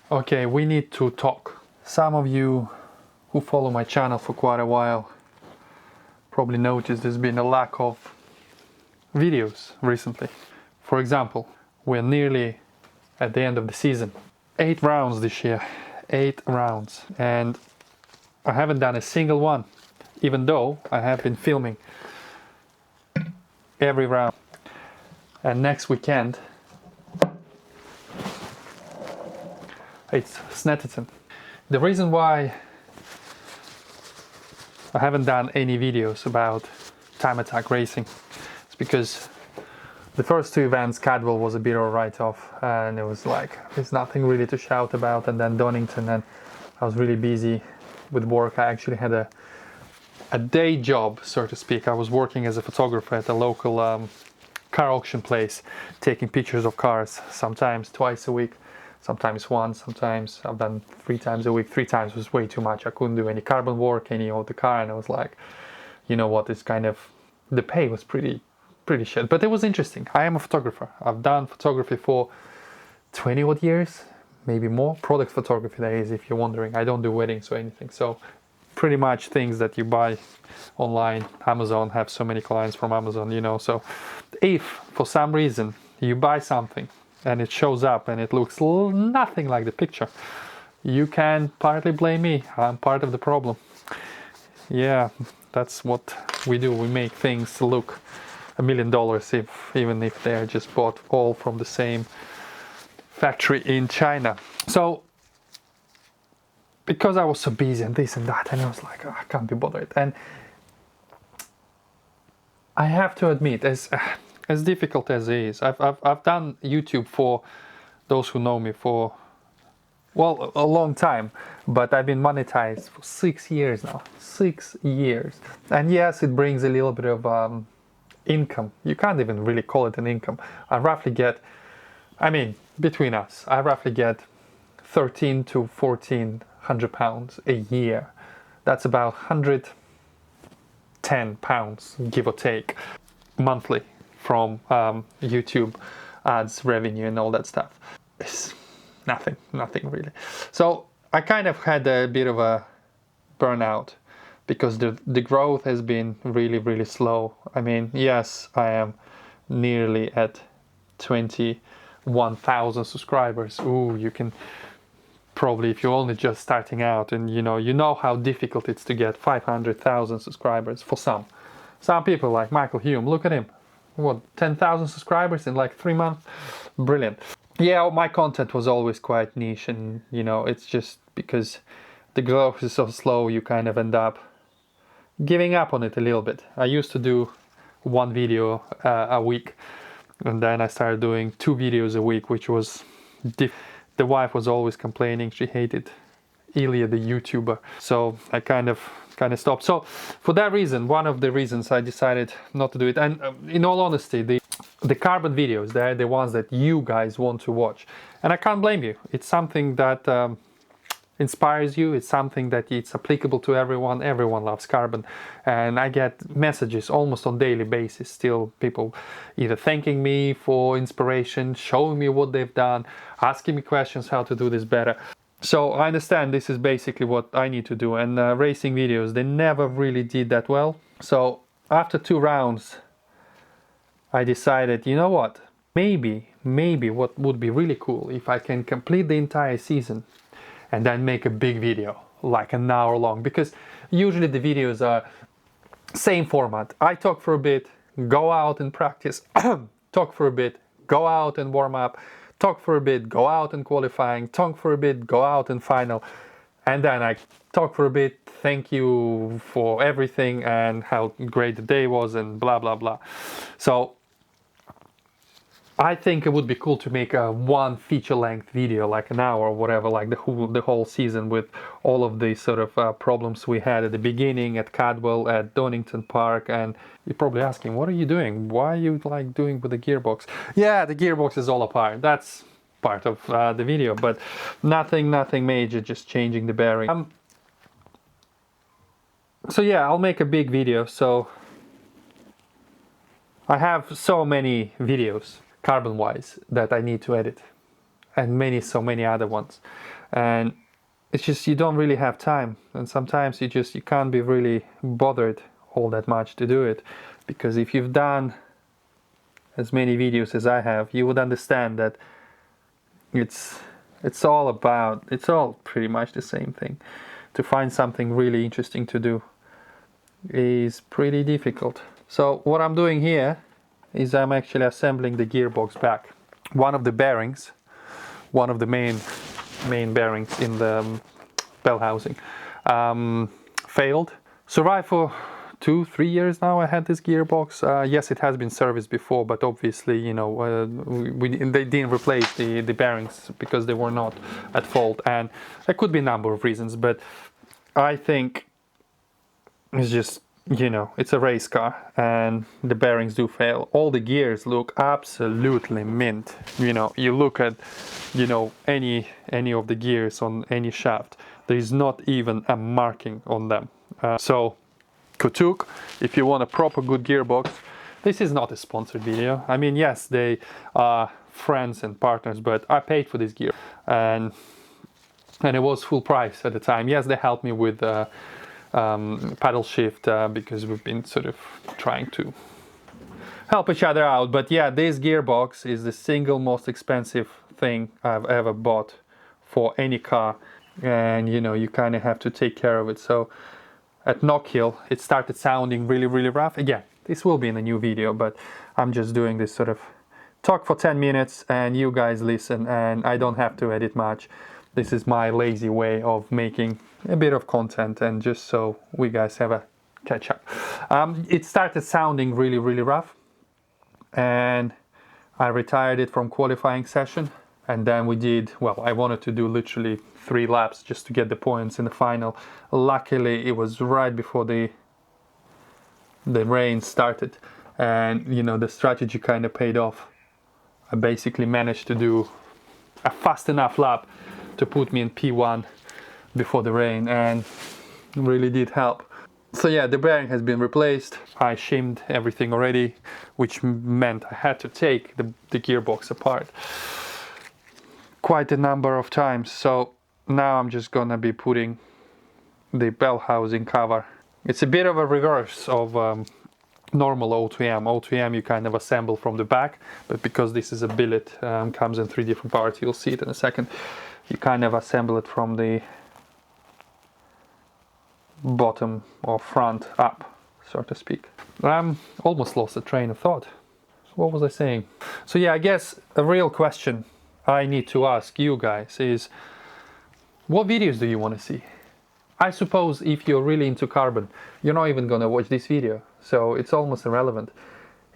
Okay, we need to talk. Some of you who follow my channel for quite a while probably noticed there's been a lack of videos recently. For example, we're nearly at the end of the season. 8 rounds this year, 8 rounds, and I haven't done a single one, even though I have been filming every round. And next weekend it's Snetterton. The reason why I haven't done any videos about time attack racing is because the first 2 events, Cadwell was a bit of a write-off, and it was like, there's nothing really to shout about. And then Donington, and I was really busy with work. I actually had a day job, so to speak. I was working as a photographer at a local car auction place, taking pictures of cars, sometimes twice a week, sometimes once, sometimes I've done 3 times a week. 3 times was way too much. I couldn't do any carbon work, any of the car, and I was like, you know what, it's kind of, the pay was pretty shit, but it was interesting. I am a photographer. I've done photography for 20 odd years, maybe more. Product photography, that is, if you're wondering. I don't do weddings or anything, so pretty much things that you buy online. Amazon, have so many clients from Amazon, you know. So if for some reason you buy something and it shows up and it looks nothing like the picture, you can partly blame me. I'm part of the problem. Yeah, that's what we do. We make things look $1 million, even if they're just bought all from the same factory in China. So because I was so busy and this and that, and I was like, oh, I can't be bothered. And I have to admit, as difficult as it is, I've done YouTube, for those who know me, for, well, a long time, but I've been monetized for 6 years now. 6 years. And yes, it brings a little bit of income. You can't even really call it an income. I roughly get, I mean, between us, I roughly get 13 to 1400 pounds a year. That's about 110 pounds, give or take, monthly from YouTube ads, revenue, and all that stuff. It's nothing really. So I kind of had a bit of a burnout, because the growth has been really slow. I mean, yes, I am nearly at 21,000 subscribers. Ooh, you can probably, if you're only just starting out, and you know how difficult it's to get 500,000 subscribers for some people, like Michael Hume. Look at him, what, 10,000 subscribers in like 3 months? Brilliant. Yeah, my content was always quite niche, and it's just because the growth is so slow, you kind of end up giving up on it a little bit. I used to do 1 video a week, and then I started doing 2 videos a week, which was the wife was always complaining. She hated Ilya the YouTuber, so I kind of stopped. So for that reason, one of the reasons I decided not to do it. And in all honesty, the carbon videos, they're the ones that you guys want to watch, and I can't blame you. It's something that inspires you. It's something that it's applicable to everyone. Everyone loves carbon, and I get messages almost on daily basis still, people either thanking me for inspiration, showing me what they've done, asking me questions how to do this better. So I understand this is basically what I need to do, and racing videos, they never really did that well. So after 2 rounds I decided, you know what, maybe what would be really cool if I can complete the entire season and then make a big video, like an hour long, because usually the videos are same format. I talk for a bit, go out and practice, talk for a bit, go out and warm up, talk for a bit, go out and qualifying, talk for a bit, go out and final, and then I talk for a bit, thank you for everything and how great the day was and blah blah blah. So I think it would be cool to make a 1 feature-length video, like an hour or whatever, like the whole season, with all of the sort of problems we had at the beginning, at Cadwell, at Donington Park. And you're probably asking, what are you doing? Why are you like doing with the gearbox? Yeah, the gearbox is all apart. That's part of the video, but nothing major, just changing the bearing. So yeah, I'll make a big video. So I have so many videos carbon wise that I need to edit, and so many other ones. and it's just you don't really have time, and sometimes you can't be really bothered all that much to do it, because if you've done as many videos as I have, you would understand that it's all pretty much the same thing. To find something really interesting to do is pretty difficult. So what I'm doing here is I'm actually assembling the gearbox back. One of the bearings, one of the main bearings in the bell housing failed. Survived for 2-3 years now. I had this gearbox. Yes, it has been serviced before, but obviously, you know, they didn't replace the bearings because they were not at fault, and there could be a number of reasons, but I think it's just, you know, it's a race car and the bearings do fail. All the gears look absolutely mint. You know, you look at, you know, any of the gears on any shaft, there is not even a marking on them. So Kotuk, if you want a proper good gearbox, this is not a sponsored video. I mean, yes, they are friends and partners, but I paid for this gear, and it was full price at the time. Yes, they helped me with paddle shift because we've been sort of trying to help each other out. But yeah, this gearbox is the single most expensive thing I've ever bought for any car, and you know, you kind of have to take care of it. So at Knock Hill, it started sounding really, really rough. Again, this will be in a new video, but I'm just doing this sort of talk for 10 minutes and you guys listen, and I don't have to edit much. This is my lazy way of making a bit of content, and just so we guys have a catch up. It started sounding really, really rough, and I retired it from qualifying session, and then we did, well, I wanted to do literally 3 laps just to get the points in the final. Luckily, it was right before the rain started, and you know, the strategy kind of paid off. I basically managed to do a fast enough lap to put me in P1 before the rain, and really did help. So yeah, the bearing has been replaced. I shimmed everything already, which meant I had to take the gearbox apart quite a number of times. So now I'm just gonna be putting the bell housing cover. It's a bit of a reverse of normal O2M. O2M you kind of assemble from the back, but because this is a billet, comes in 3 different parts, you'll see it in a second, you kind of assemble it from the bottom or front up, so to speak. Almost lost the train of thought. What was I saying? So yeah, I guess a real question I need to ask you guys is, what videos do you want to see? I suppose if you're really into carbon, you're not even gonna watch this video, so it's almost irrelevant.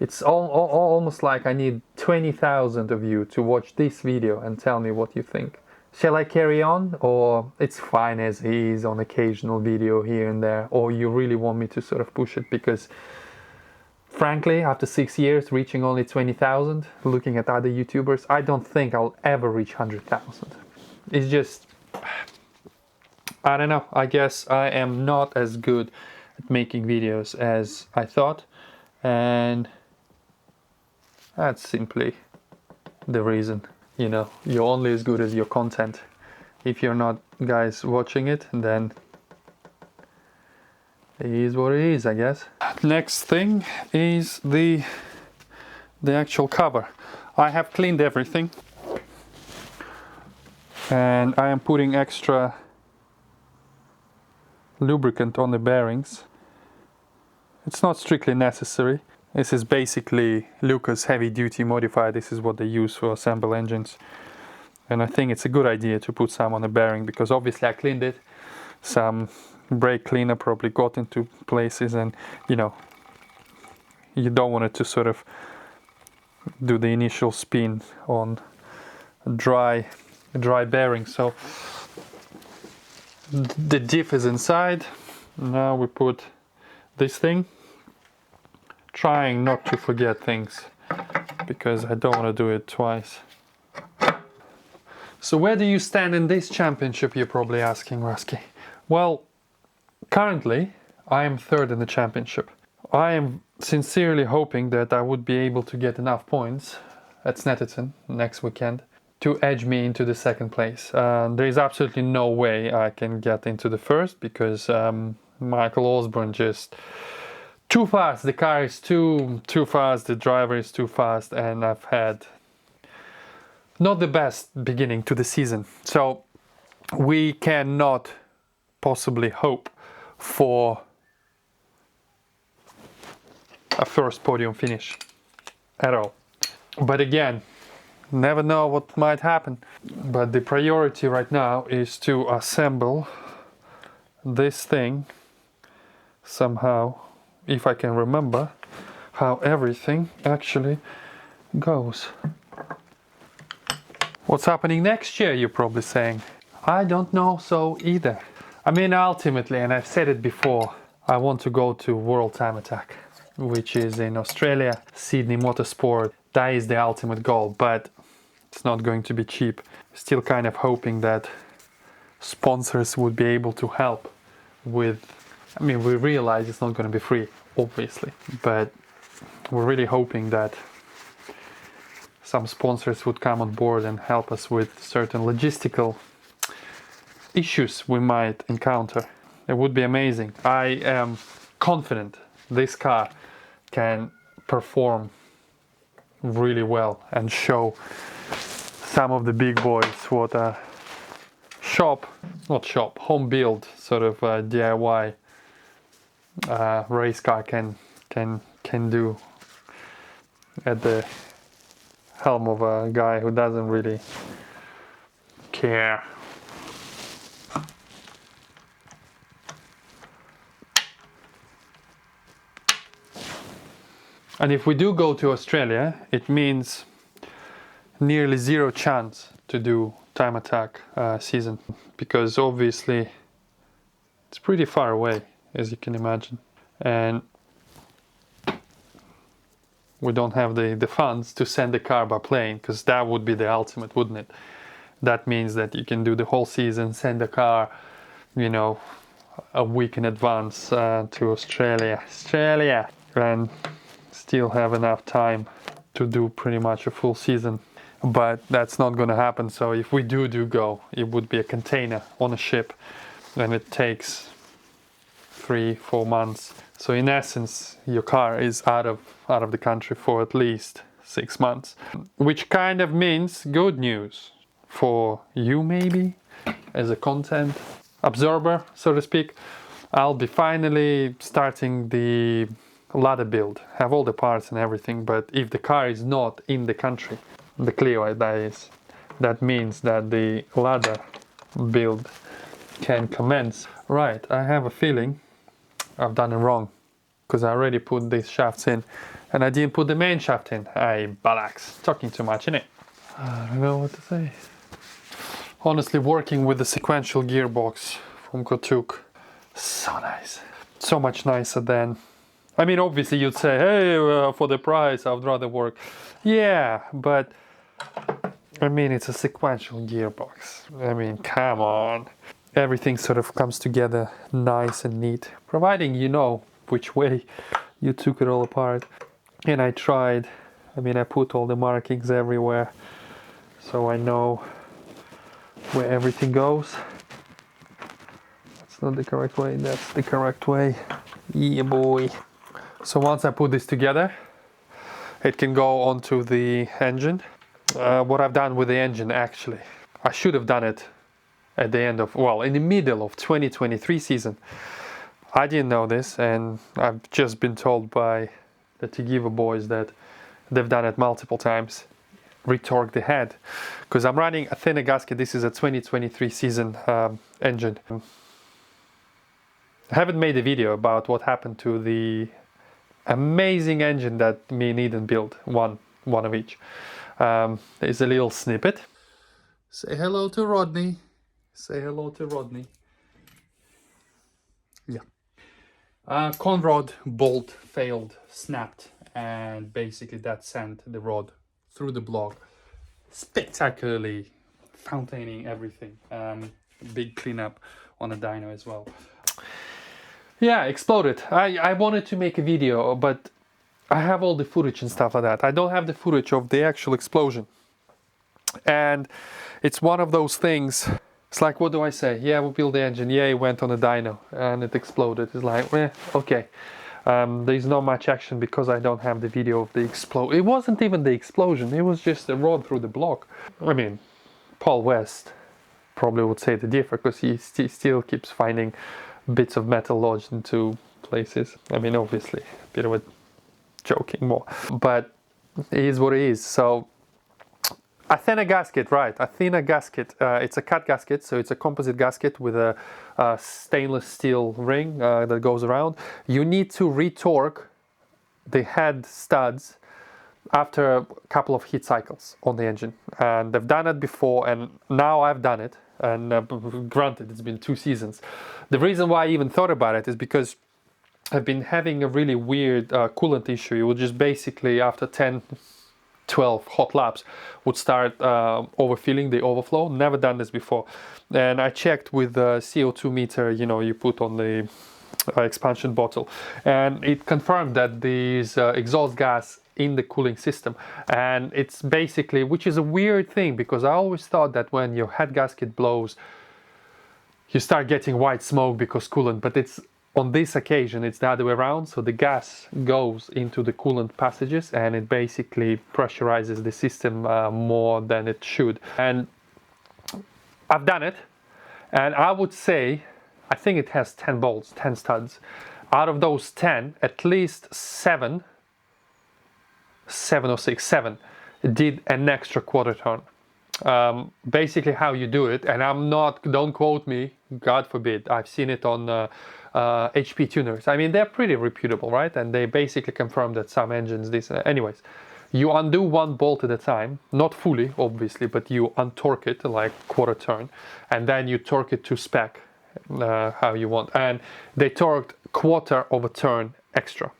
It's almost like I need 20,000 of you to watch this video and tell me what you think. Shall I carry on, or it's fine as is on occasional video here and there, or you really want me to sort of push it? Because frankly, after 6 years reaching only 20,000, looking at other YouTubers, I don't think I'll ever reach 100,000. It's just, I don't know, I guess I am not as good at making videos as I thought, and that's simply the reason. You know, you're only as good as your content. If you're not guys watching it, then it is what it is, I guess. Next thing is the actual cover. I have cleaned everything, and I am putting extra lubricant on the bearings. It's not strictly necessary. This is basically Lucas heavy duty modified. This is what they use for assemble engines, and I think it's a good idea to put some on the bearing, because obviously I cleaned it. Some brake cleaner probably got into places, and you know, you don't want it to sort of do the initial spin on a dry bearing. So the diff is inside. Now we put this thing, trying not to forget things because I don't want to do it twice. So where do you stand in this championship, you're probably asking, Rusky? Well, currently I am 3rd in the championship. I am sincerely hoping that I would be able to get enough points at Snetterton next weekend to edge me into the second place. There is absolutely no way I can get into the first because Michael Osborne just too fast. The car is too fast, the driver is too fast, and I've had not the best beginning to the season. So we cannot possibly hope for a first podium finish at all. But again, never know what might happen. But the priority right now is to assemble this thing somehow, if I can remember how everything actually goes. What's happening next year, you're probably saying? I don't know so either. I mean, ultimately, and I've said it before, I want to go to World Time Attack, which is in Australia, Sydney Motorsport. That is the ultimate goal, but it's not going to be cheap. Still kind of hoping that sponsors would be able to help with, I mean, we realize it's not going to be free, obviously, but we're really hoping that some sponsors would come on board and help us with certain logistical issues we might encounter. It would be amazing. I am confident this car can perform really well and show some of the big boys what a home build sort of DIY race car can do at the helm of a guy who doesn't really care. And if we do go to Australia, it means nearly zero chance to do Time Attack season, because obviously it's pretty far away, as you can imagine, and we don't have the funds to send the car by plane, because that would be the ultimate, wouldn't it? That means that you can do the whole season, send the car, you know, a week in advance to Australia, and still have enough time to do pretty much a full season. But that's not going to happen. So if we do go, it would be a container on a ship, and it takes 3-4 months. So in essence, your car is out of the country for at least 6 months, which kind of means good news for you, maybe as a content absorber, so to speak. I'll be finally starting the ladder build, have all the parts and everything, but if the car is not in the country, the Clio that is, that means that the ladder build can commence. Right, I have a feeling I've done it wrong, because I already put these shafts in and I didn't put the main shaft in. I balax, talking too much, innit? I don't know what to say. Honestly, working with the sequential gearbox from Kotuk, so nice. So much nicer than, I mean, obviously you'd say, hey, for the price, I'd rather work. Yeah, but I mean, it's a sequential gearbox. I mean, come on. Everything sort of comes together nice and neat, providing you know which way you took it all apart. And I tried, I mean, I put all the markings everywhere, so I know where everything goes. That's not the correct way, that's the correct way. Yeah, boy. So once I put this together, it can go onto the engine. What I've done with the engine, actually, I should have done it at the end of, well, in the middle of 2023 season. I didn't know this, and I've just been told by the Tigiva boys that they've done it multiple times. Retorque the head, because I'm running a thinner gasket. This is a 2023 season engine. I haven't made a video about what happened to the amazing engine that me and Eden built, one of each. There's a little snippet. Say hello to Rodney. Say hello to Rodney. Yeah. Conrod bolt failed, snapped, and basically that sent the rod through the block, spectacularly fountaning everything. Big cleanup on the dyno as well. Yeah, exploded. I wanted to make a video, but I have all the footage and stuff like that. I don't have the footage of the actual explosion. And it's one of those things. It's like, what do I say? Yeah, we built the engine. Yeah, it went on a dyno and it exploded. It's like, okay. There's not much action because I don't have the video of the explosion. It wasn't even the explosion. It was just a rod through the block. I mean, Paul West probably would say the difference because he still keeps finding bits of metal lodged into places. I mean, obviously, a bit of a joking more, but it is what it is. So Athena gasket, right? Athena gasket. It's a cut gasket, so it's a composite gasket with a stainless steel ring that goes around. You need to retorque the head studs after a couple of heat cycles on the engine, and they've done it before, and now I've done it. And granted, it's been 2 seasons. The reason why I even thought about it is because I've been having a really weird coolant issue. It would just basically, after 10, 12 hot laps, would start overfilling the overflow. Never done this before. And I checked with the CO2 meter, you know, you put on the expansion bottle, and it confirmed that there's exhaust gas in the cooling system. And it's basically, which is a weird thing, because I always thought that when your head gasket blows, you start getting white smoke because coolant, but it's on this occasion it's the other way around. So the gas goes into the coolant passages and it basically pressurizes the system more than it should. And I've done it, and I would say, I think it has 10 bolts, 10 studs. Out of those 10, at least 7 did an extra quarter turn. Basically how you do it, and don't quote me, God forbid, I've seen it on HP tuners. I mean, they're pretty reputable, right? And they basically confirm that some engines, anyways, you undo 1 bolt at a time, not fully, obviously, but you untorque it like quarter turn, and then you torque it to spec, how you want. And they torqued quarter of a turn extra.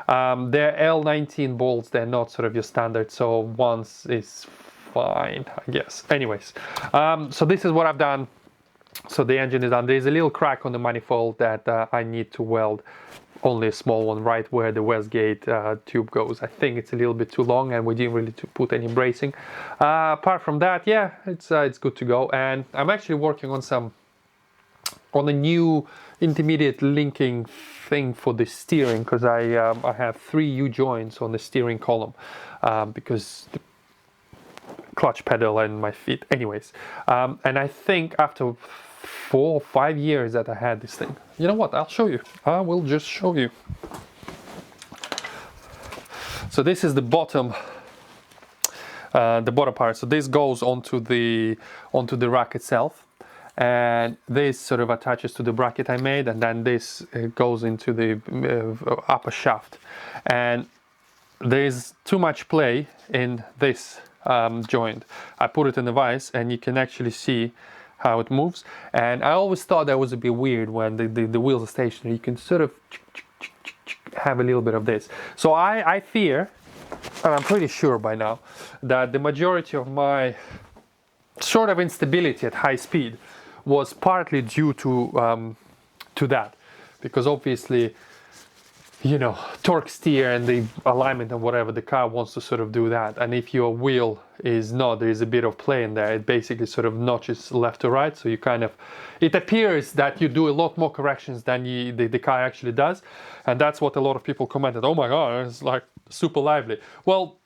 They're L19 bolts, they're not sort of your standard, so once is fine, I guess. Anyways, so this is what I've done. So the engine is done. There's a little crack on the manifold that I need to weld, only a small one, right where the Westgate tube goes. I think it's a little bit too long, and we didn't really put any bracing. Apart from that, yeah, it's good to go. And I'm actually working on a new intermediate linking thing for the steering, because I have 3 U-joints on the steering column, because the clutch pedal and my feet, anyways. And I think after 4 or 5 years that I had this thing, you know what, I'll show you. I will just show you. So this is the bottom part. So this goes onto the rack itself, and this sort of attaches to the bracket I made, and then this goes into the upper shaft. And there's too much play in this joint. I put it in the vise, and you can actually see how it moves. And I always thought that was a bit weird when the wheels are stationary. You can sort of have a little bit of this. So I fear, and I'm pretty sure by now, that the majority of my sort of instability at high speed was partly due to that, because obviously, you know, torque steer and the alignment and whatever, the car wants to sort of do that. And if your wheel is not, there is a bit of play in there, it basically sort of notches left to right. So you kind of, it appears that you do a lot more corrections than the car actually does. And that's what a lot of people commented. Oh my God, it's like super lively. Well,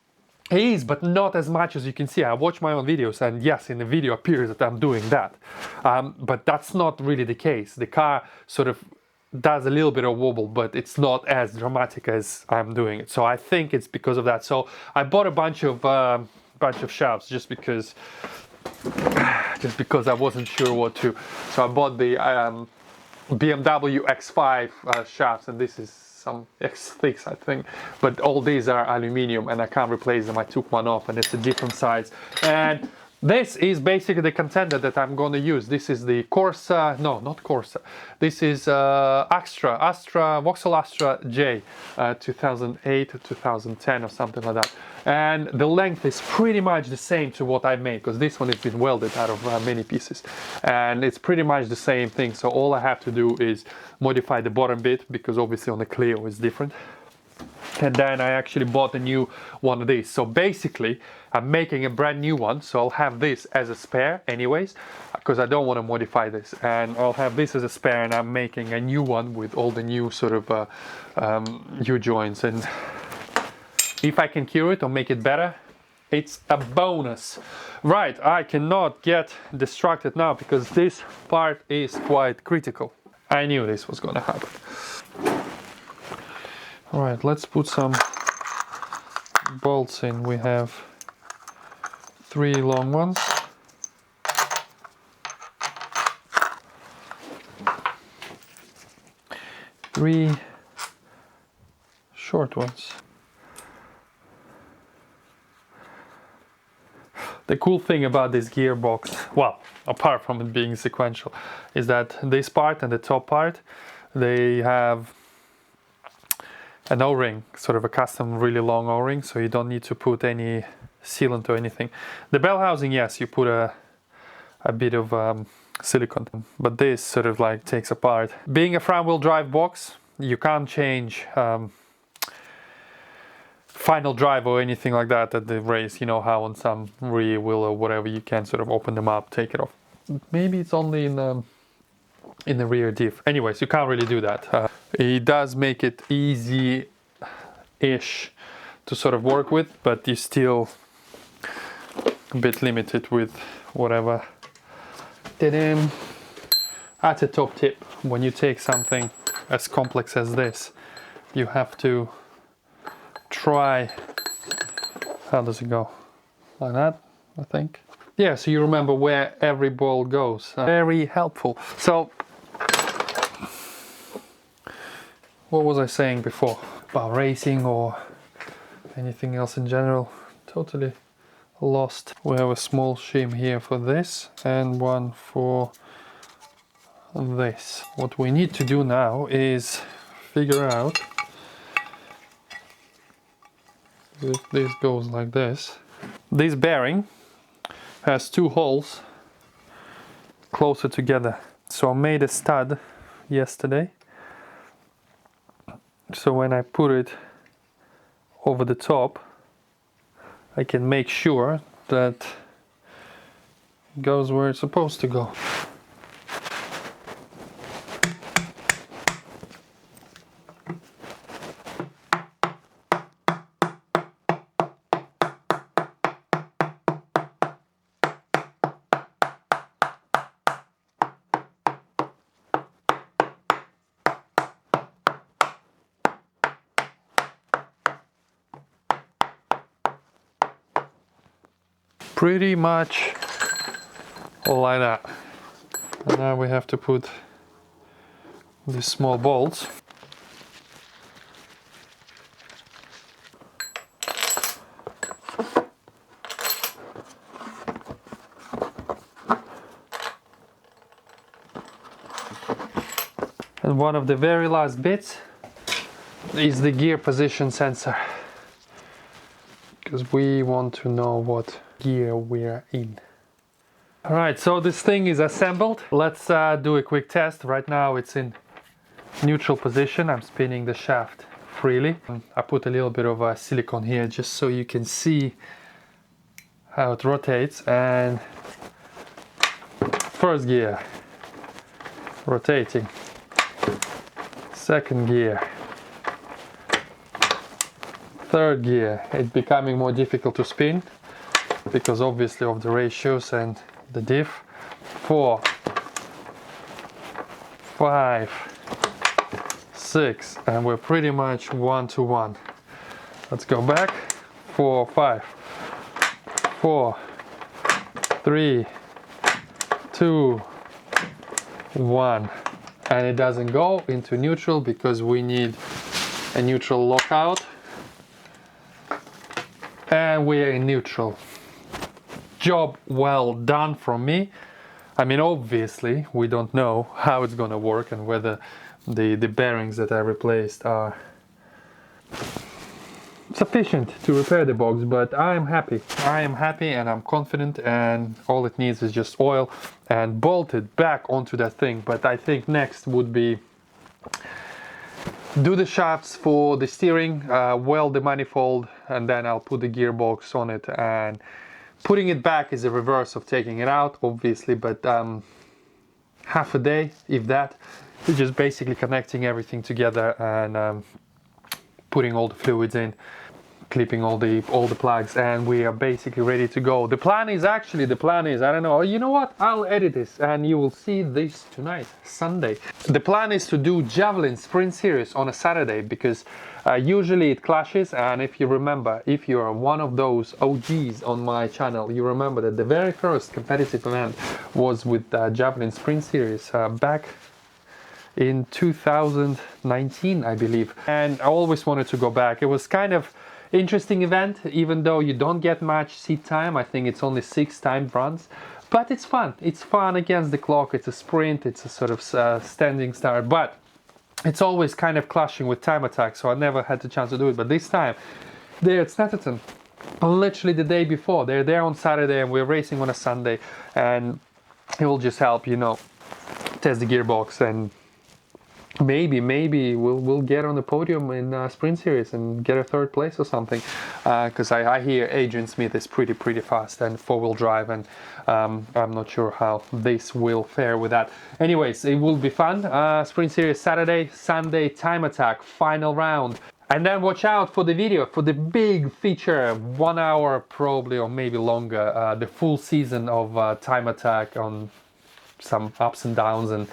it is, but not as much as you can see. I watch my own videos, and yes, in the video appears that I'm doing that. But that's not really the case. The car sort of does a little bit of wobble, but it's not as dramatic as I'm doing it. So I think it's because of that. So I bought a bunch of shafts just because I wasn't sure what to. So I bought the BMW X5 shafts, and this is some X6, I think, but all these are aluminium and I can't replace them. I took one off and it's a different size. And this is basically the contender that I'm going to use. This is the Corsa, no, not Corsa. This is Vauxhall Astra J, 2008 or 2010 or something like that. And the length is pretty much the same to what I made, because this one has been welded out of many pieces. And it's pretty much the same thing. So all I have to do is modify the bottom bit, because obviously on the Clio it's different. and then I actually bought a new one of these. So basically I'm making a brand new one, so I'll have this as a spare anyways, because I don't want to modify this, and I'll have this as a spare, and I'm making a new one with all the new sort of U-joints, and if I can cure it or make it better, it's a bonus. Right, I cannot get distracted now because this part is quite critical. I knew this was gonna happen. All right, let's put some bolts in. We have 3 long ones. Three short ones. The cool thing about this gearbox, well, apart from it being sequential, is that this part and the top part, they have an O-ring, sort of a custom really long O-ring, so you don't need to put any sealant or anything. The bell housing, yes, you put a bit of silicone, but this sort of like takes apart. Being a front-wheel drive box, you can't change final drive or anything like that at the race. You know how on some rear wheel or whatever you can sort of open them up, take it off. Maybe it's only in the rear diff. Anyways, you can't really do that. It does make it easy-ish to sort of work with, but you're still a bit limited with whatever. That's a top tip. When you take something as complex as this, you have to try, how does it go? Like that, I think. Yeah, so you remember where every ball goes. Very helpful. So, what was I saying before about racing or anything else in general? Totally lost. We have a small shim here for this and one for this. What we need to do now is figure out if this goes like this. This bearing has 2 holes closer together, so I made a stud yesterday, so when I put it over the top I can make sure that it goes where it's supposed to go. Pretty much like that. And now we have to put these small bolts. And one of the very last bits is the gear position sensor, because we want to know what gear we're in. Alright, so this thing is assembled. Let's do a quick test. Right now it's in neutral position. I'm spinning the shaft freely. I put a little bit of silicone here just so you can see how it rotates. And first gear, rotating. Second gear. Third gear, it's becoming more difficult to spin because obviously of the ratios and the diff. 4, 5, 6, and we're pretty much 1 to 1. Let's go back. 4, 5, 4, 3, 2, 1. And it doesn't go into neutral because we need a neutral lockout. And we're in neutral. Job well done from me. I mean, obviously we don't know how it's gonna work and whether the bearings that I replaced are sufficient to repair the box, but I am happy. I am happy and I'm confident, and all it needs is just oil and bolt it back onto that thing. But I think next would be do the shafts for the steering, weld the manifold, and then I'll put the gearbox on it. And putting it back is a reverse of taking it out, obviously, but half a day, if that. It's just basically connecting everything together and putting all the fluids in, clipping all the plugs, and we are basically ready to go. The plan is I don't know, you know what, I'll edit this and you will see this tonight, Sunday. The plan is to do Javelin Sprint Series on a Saturday, because usually it clashes. And if you remember, if you are one of those OGs on my channel, you remember that the very first competitive event was with Javelin Sprint Series back in 2019, I believe. And I always wanted to go back. It was kind of interesting event, even though you don't get much seat time. I think it's only 6 timed runs, but it's fun. It's fun against the clock. It's a sprint. It's a sort of standing start, but it's always kind of clashing with time attack, so I never had the chance to do it. But this time, they're at Snetterton, literally the day before. They're there on Saturday and we're racing on a Sunday, and it will just help, you know, test the gearbox, and maybe we'll get on the podium in Sprint Series and get a 3rd place or something, because I hear Adrian Smith is pretty fast and 4-wheel drive, and I'm not sure how this will fare with that. Anyways, it will be fun. Sprint Series Saturday, Sunday time attack final round. And then watch out for the video, for the big feature, 1 hour probably, or maybe longer, the full season of time attack on some ups and downs and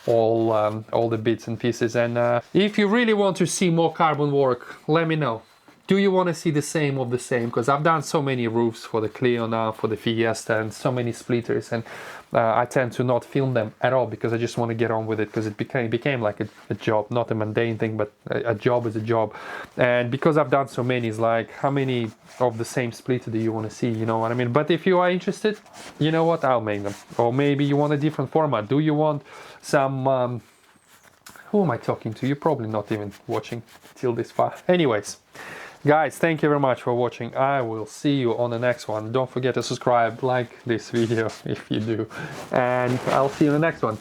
all the bits and pieces. And if you really want to see more carbon work, let me know. Do you want to see the same of the same? Because I've done so many roofs for the Clio now, for the Fiesta, and so many splitters, and I tend to not film them at all because I just want to get on with it, because it became like a job, not a mundane thing, but a job is a job. And because I've done so many, it's like, how many of the same splitter do you want to see? You know what I mean? But if you are interested, you know what, I'll make them. Or maybe you want a different format. Do you want some who am I talking to? You're probably not even watching till this far. Anyways, guys, thank you very much for watching. I will see you on the next one. Don't forget to subscribe, like this video if you do, and I'll see you in the next one.